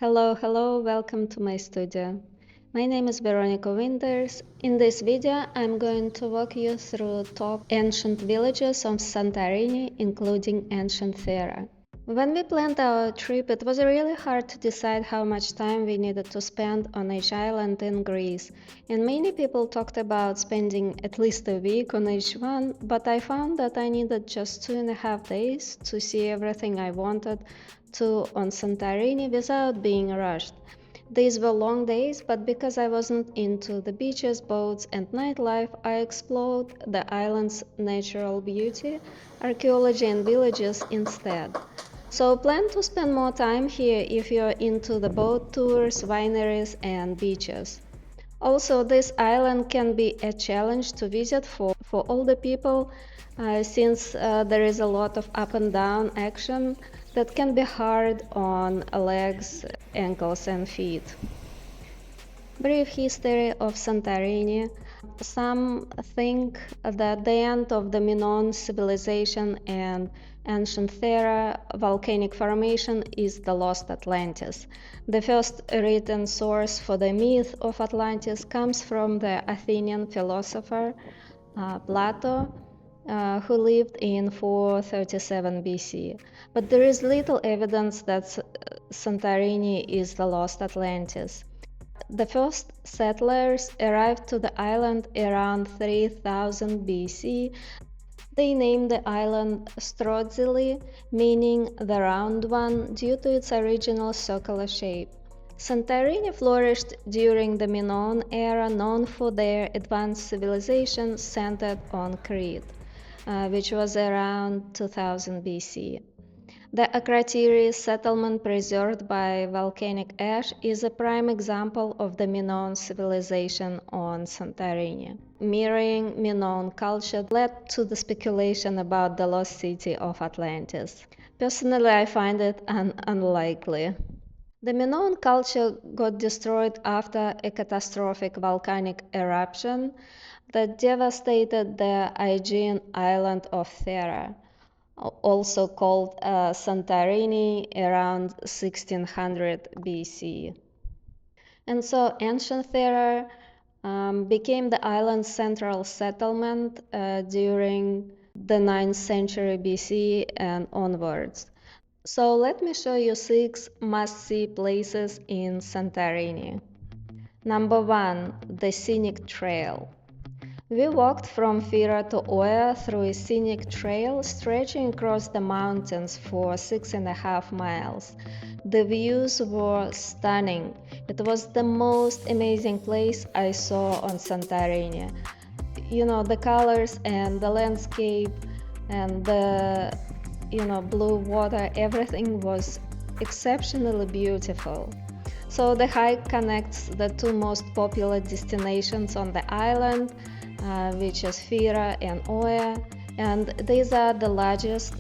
Hello, welcome to my studio. My name is Veronica Winters. In this video, I'm going to walk you through top ancient villages of Santorini, including ancient Thera. When we planned our trip, it was really hard to decide how much time we needed to spend on each island in Greece, and many people talked about spending at least a week on each one, but I found that I needed just 2.5 days to see everything I wanted to on Santorini without being rushed. These were long days, but because I wasn't into the beaches, boats, and nightlife, I explored the island's natural beauty, archaeology, and villages instead. So plan to spend more time here if you're into the boat tours, wineries, and beaches. Also, this island can be a challenge to visit for older people since there is a lot of up and down action that can be hard on legs, ankles, and feet. Brief history of Santorini. Some think that the end of the Minoan civilization and ancient Thera volcanic formation is the lost Atlantis. The first written source for the myth of Atlantis comes from the Athenian philosopher Plato, who lived in 437 BC. But there is little evidence that Santorini is the lost Atlantis. The first settlers arrived to the island around 3000 BC. They named the island Strozzili, meaning the round one, due to its original circular shape. Santorini flourished during the Minoan era, known for their advanced civilization centered on Crete, which was around 2000 BC. The Akrotiri settlement preserved by volcanic ash is a prime example of the Minoan civilization on Santorini. Mirroring Minoan culture led to the speculation about the lost city of Atlantis. Personally, I find it unlikely. The Minoan culture got destroyed after a catastrophic volcanic eruption that devastated the Aegean island of Thera, also called Santorini, around 1600 BC. And so ancient Thera became the island's central settlement during the 9th century BC and onwards. So let me show you 6 must-see places in Santorini. Number 1. The Scenic Trail. We walked from Fira to Oia through a scenic trail stretching across the mountains for 6.5 miles. The views were stunning. It was the most amazing place I saw on Santorini. You know, the colors and the landscape and the blue water, everything was exceptionally beautiful. So the hike connects the two most popular destinations on the island, which is Fira and Oia, and these are the largest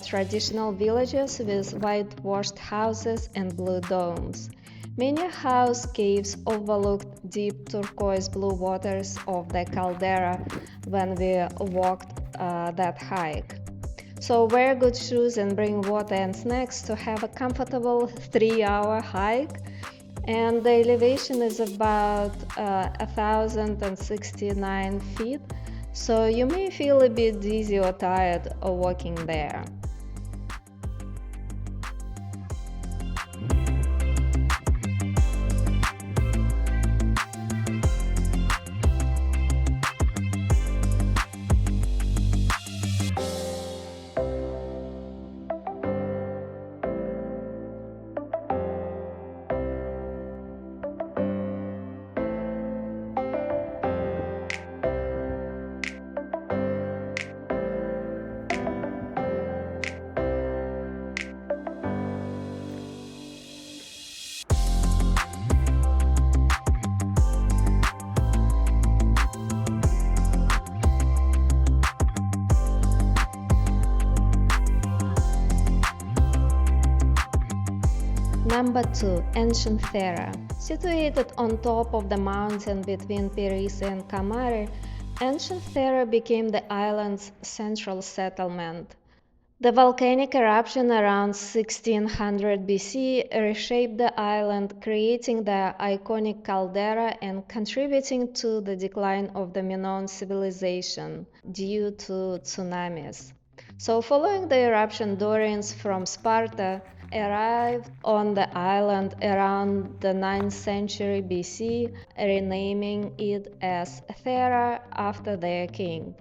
traditional villages with whitewashed houses and blue domes. Many house caves overlooked deep turquoise blue waters of the caldera when we walked that hike. So wear good shoes and bring water and snacks to have a comfortable 3-hour hike. And the elevation is about 1069 feet, so you may feel a bit dizzy or tired walking there. Number 2. Ancient Thera. Situated on top of the mountain between Pyrgos and Kamari, ancient Thera became the island's central settlement. The volcanic eruption around 1600 BC reshaped the island, creating the iconic caldera and contributing to the decline of the Minoan civilization due to tsunamis. So, following the eruption, Dorians from Sparta arrived on the island around the 9th century BC, renaming it as Thera after their king.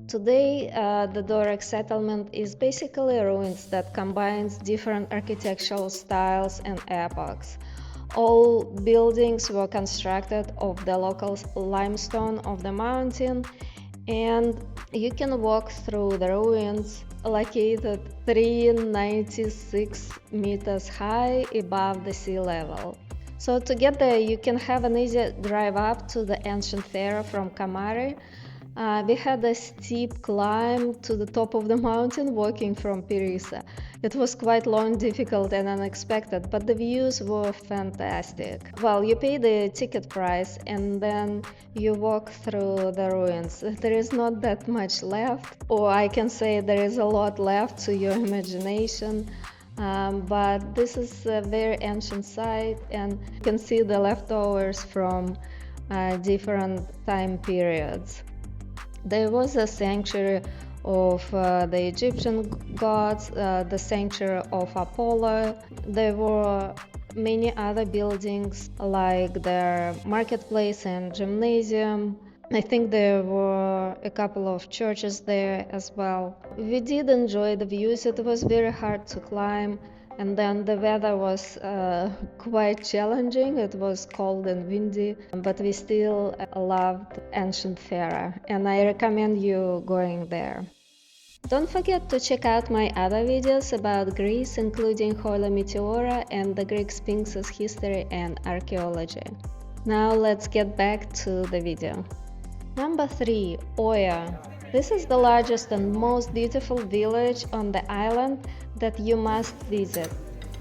Today, the Doric settlement is basically ruins that combines different architectural styles and epochs. All buildings were constructed of the local limestone of the mountain, and you can walk through the ruins located 396 meters high above the sea level. So to get there, you can have an easy drive up to the ancient Thera from Kamari. We had a steep climb to the top of the mountain walking from Pyrgos. It was quite long, difficult and unexpected, but the views were fantastic. Well, you pay the ticket price and then you walk through the ruins. There is not that much left, or I can say there is a lot left to your imagination. But this is a very ancient site, and you can see the leftovers from different time periods. There was a sanctuary of the Egyptian gods, the sanctuary of Apollo. There were many other buildings like the marketplace and gymnasium. I think there were a couple of churches there as well. We did enjoy the views. It was very hard to climb, and then the weather was quite challenging. It was cold and windy, but we still loved ancient Fira, and I recommend you going there. Don't forget to check out my other videos about Greece, including Holy Meteora and the Greek Sphinx's history and archaeology. Now let's get back to the video. Number 3. Oya. This is the largest and most beautiful village on the island that you must visit.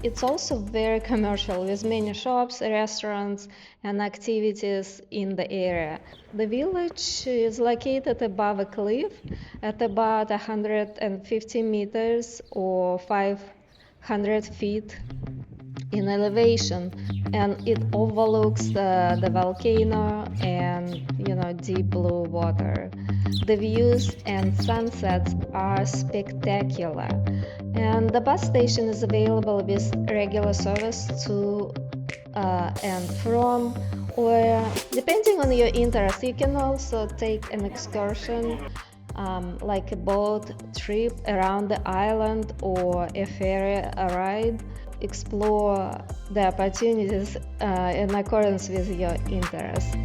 It's also very commercial, with many shops, restaurants and activities in the area. The village is located above a cliff at about 150 meters or 500 feet in elevation, and it overlooks the volcano and deep blue water. The views and sunsets are spectacular, and the bus station is available with regular service to and from, or depending on your interest, you can also take an excursion like a boat trip around the island or a ferry ride. Explore the opportunities in accordance with your interests.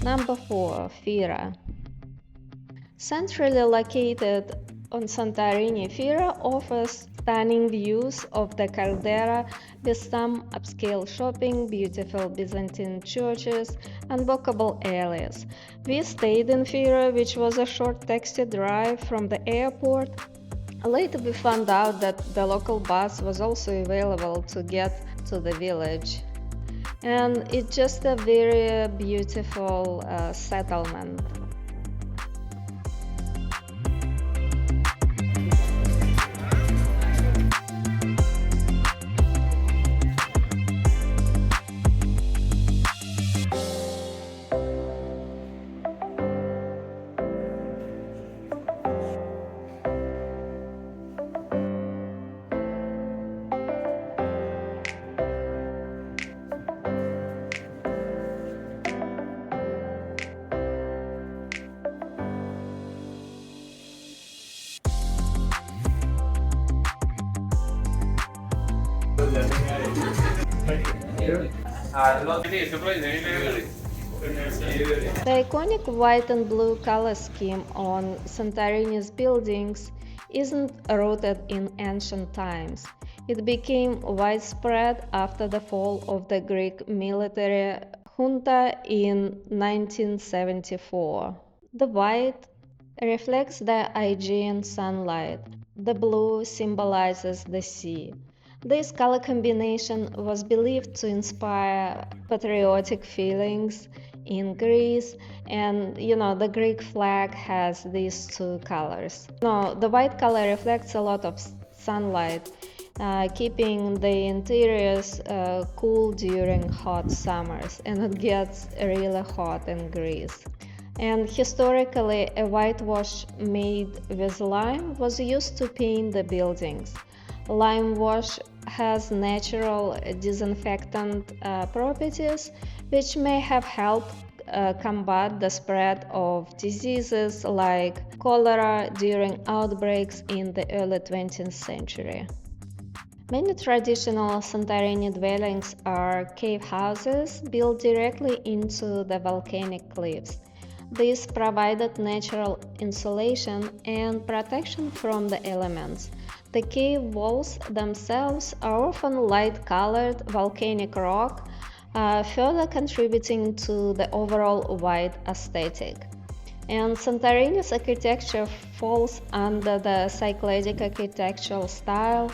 Number 4. Fira. Centrally located on Santorini, Fira offers stunning views of the caldera with some upscale shopping, beautiful Byzantine churches, and walkable areas. We stayed in Fira, which was a short taxi drive from the airport. Later we found out that the local bus was also available to get to the village. And it's just a very beautiful settlement. The iconic white and blue color scheme on Santorini's buildings isn't rooted in ancient times. It became widespread after the fall of the Greek military junta in 1974. The white reflects the Aegean sunlight. The blue symbolizes the sea. This color combination was believed to inspire patriotic feelings in Greece, and the Greek flag has these two colors. The white color reflects a lot of sunlight, keeping the interiors cool during hot summers, and it gets really hot in Greece. And historically, a whitewash made with lime was used to paint the buildings. Lime wash has natural disinfectant properties, which may have helped combat the spread of diseases like cholera during outbreaks in the early 20th century. Many traditional Santorini dwellings are cave houses built directly into the volcanic cliffs. This provided natural insulation and protection from the elements. The cave walls themselves are often light-colored volcanic rock, further contributing to the overall white aesthetic. And Santorini's architecture falls under the Cycladic architectural style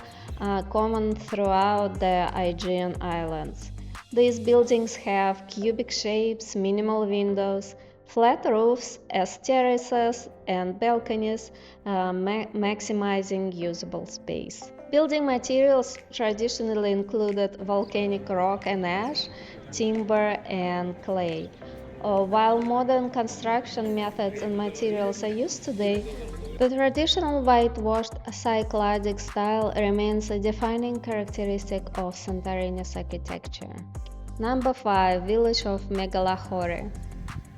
common throughout the Aegean Islands. These buildings have cubic shapes, minimal windows, flat roofs as terraces, and balconies, maximizing usable space. Building materials traditionally included volcanic rock and ash, timber, and clay. While modern construction methods and materials are used today, the traditional whitewashed Cycladic style remains a defining characteristic of Santorini's architecture. Number 5. Village of Megalochori.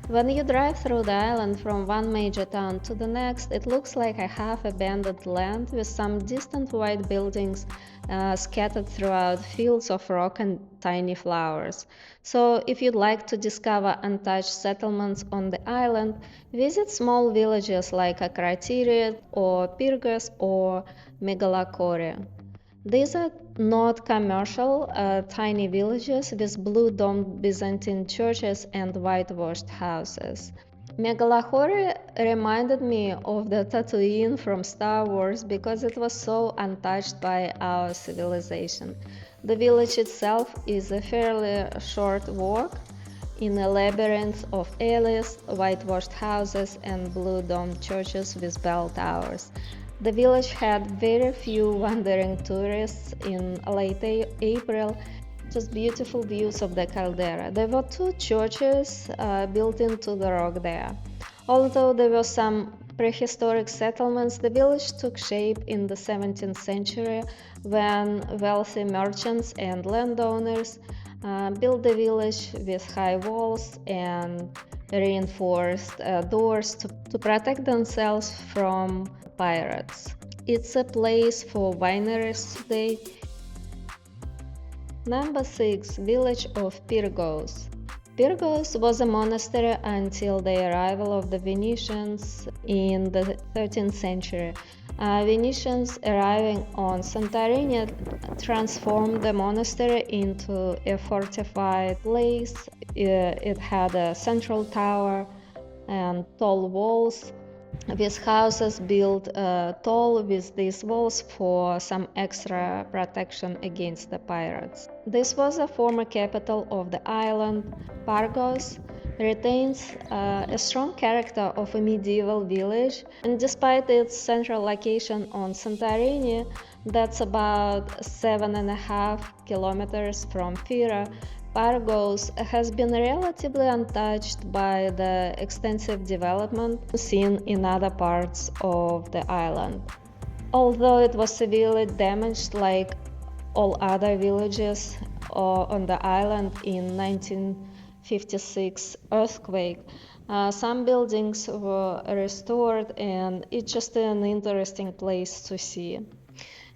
When you drive through the island from one major town to the next, it looks like a half-abandoned land with some distant white buildings scattered throughout fields of rock and tiny flowers. So, if you'd like to discover untouched settlements on the island, visit small villages like Akrotiri or Pyrgos or Megalochori. These are not commercial, tiny villages with blue-domed Byzantine churches and whitewashed houses. Megalochori reminded me of the Tatooine from Star Wars because it was so untouched by our civilization. The village itself is a fairly short walk in a labyrinth of alleys, whitewashed houses, and blue-domed churches with bell towers. The village had very few wandering tourists in late April, just beautiful views of the caldera. There were two churches built into the rock there. Although there were some prehistoric settlements, the village took shape in the 17th century when wealthy merchants and landowners built the village with high walls and reinforced doors to protect themselves from pirates. It's a place for wineries today. Number 6. Village of Pyrgos. Pyrgos was a monastery until the arrival of the Venetians in the 13th century. Venetians arriving on Santorini transformed the monastery into a fortified place. It had a central tower and tall walls, with houses built tall with these walls for some extra protection against the pirates. This was a former capital of the island. Pyrgos retains a strong character of a medieval village, and despite its central location on Santorini, that's about 7.5 kilometers from Fira, Pyrgos has been relatively untouched by the extensive development seen in other parts of the island. Although it was severely damaged like all other villages on the island in 1956 earthquake, some buildings were restored, and it's just an interesting place to see.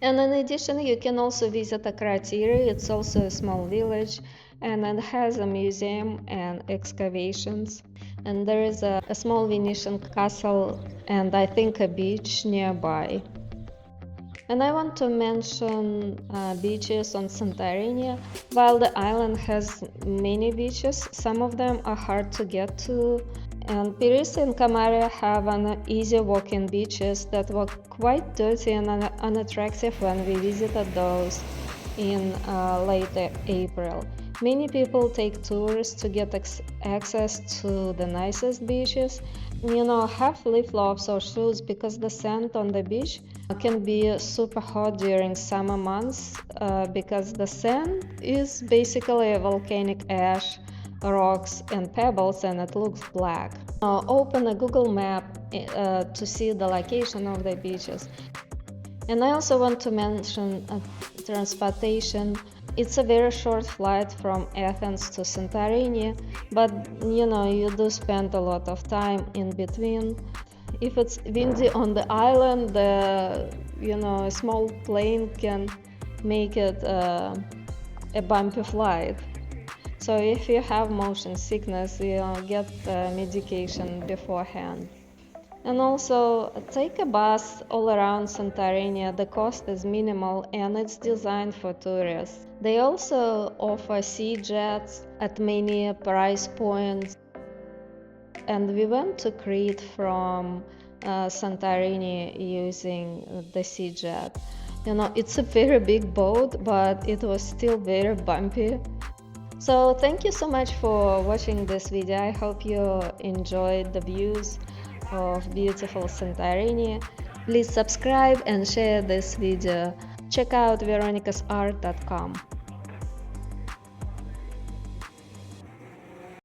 And in addition, you can also visit Akrotiri. It's also a small village, and it has a museum and excavations. And there is a small Venetian castle and I think a beach nearby. And I want to mention beaches on Santorini. While the island has many beaches, some of them are hard to get to. And Pyrgos and Kamaria have an easy walking beaches that were quite dirty and unattractive when we visited those in late April. Many people take tours to get access to the nicest beaches. Have flip-flops or shoes because the sand on the beach can be super hot during summer months because the sand is basically a volcanic ash, rocks and pebbles, and it looks black. Open a Google map to see the location of the beaches. And I also want to mention transportation. It's a very short flight from Athens to Santorini, but you do spend a lot of time in between. If it's windy on the island, a small plane can make it a bumpy flight. So if you have motion sickness, get medication beforehand. And also, take a bus all around Santorini. The cost is minimal and it's designed for tourists. They also offer sea jets at many price points. And we went to Crete from Santorini using the sea jet. It's a very big boat, but it was still very bumpy. So thank you so much for watching this video. I hope you enjoyed the views of beautiful Santorini. Please subscribe and share this video. Check out veronicasart.com.